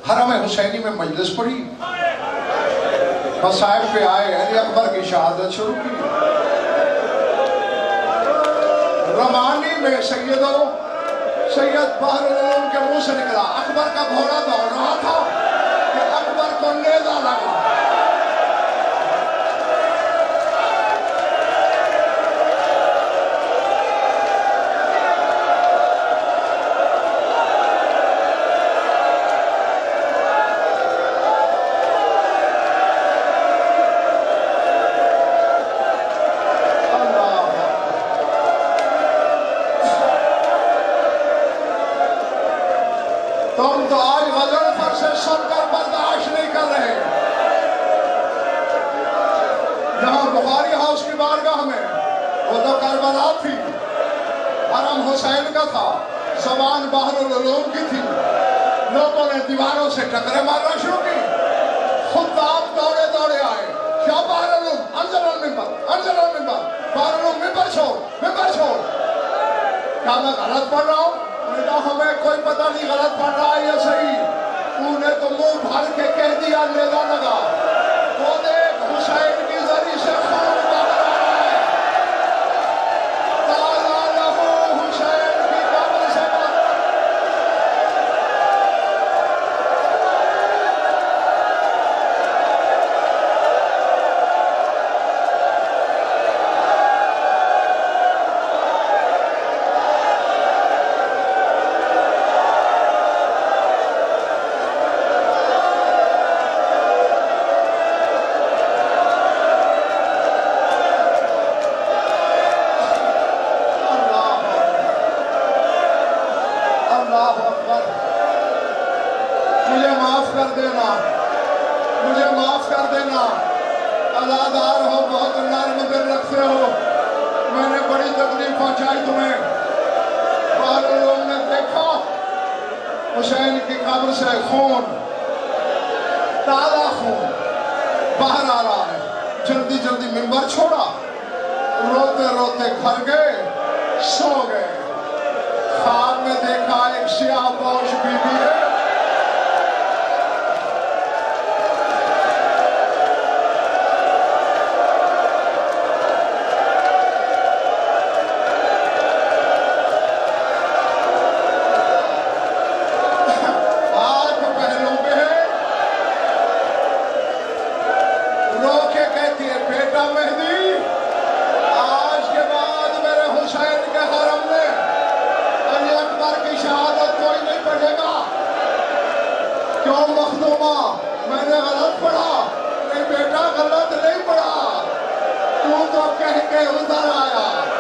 حرم حسینی میں مجلس پڑھی، مصائب پہ آئے، علی اکبر کی شہادت شروع کی۔ رمانی میں سید بحر العلوم کے منہ سے نکلا، اکبر کا گھوڑا دوڑ رہا تھا کہ اکبر کو نیزہ لگا۔ تم تو آج غضنفر سے سن کر برداشت نہیں کر رہے۔ یہاں بخاری ہاؤس کی بارگاہ میں وہ تو کربلا تھی، حرم حسین کا تھا، زبان بحر العلوم کی تھی، لوگوں نے دیواروں سے ٹکرے مارنا شروع کی، خطاب دوڑے دوڑے آئے، یا بحر العلوم انزل المنبر، انزل المنبر، بحر العلوم ممبر چھوڑ، ممبر چھوڑ۔ کیا میں غلط پڑھ رہا ہوں؟ ہمیں کوئی پتہ نہیں غلط پڑھ رہا ہے یا صحیح، تو نے تو منہ بھر کے کہہ دیا نیزہ لگا۔ وہ دیکھ حسین کی زری سے خون بہہ رہا ہے، تازہ لہو حسین کی قبر سے بہہ رہا ہے۔ مجھے معاف کر دینا، مجھے معاف کر دینا، عزادار ہو، بہت نرم دل رکھتے ہو، میں نے بڑی تکلیف پہنچائی تمہیں۔ بہر لوگوں نے دیکھا حسین کی قبر سے خون، تازہ خون باہر آ رہا ہے، جلدی جلدی منبر چھوڑا، روتے روتے گھر گئے، سو گئے۔ خواب میں دیکھا ایک سیاہ پوش بی بی ہے، کیوں مخدومہ؟ میں نے غلط پڑھا؟ نہیں بیٹا غلط نہیں پڑھا، تو کہہ کے ادھر آیا۔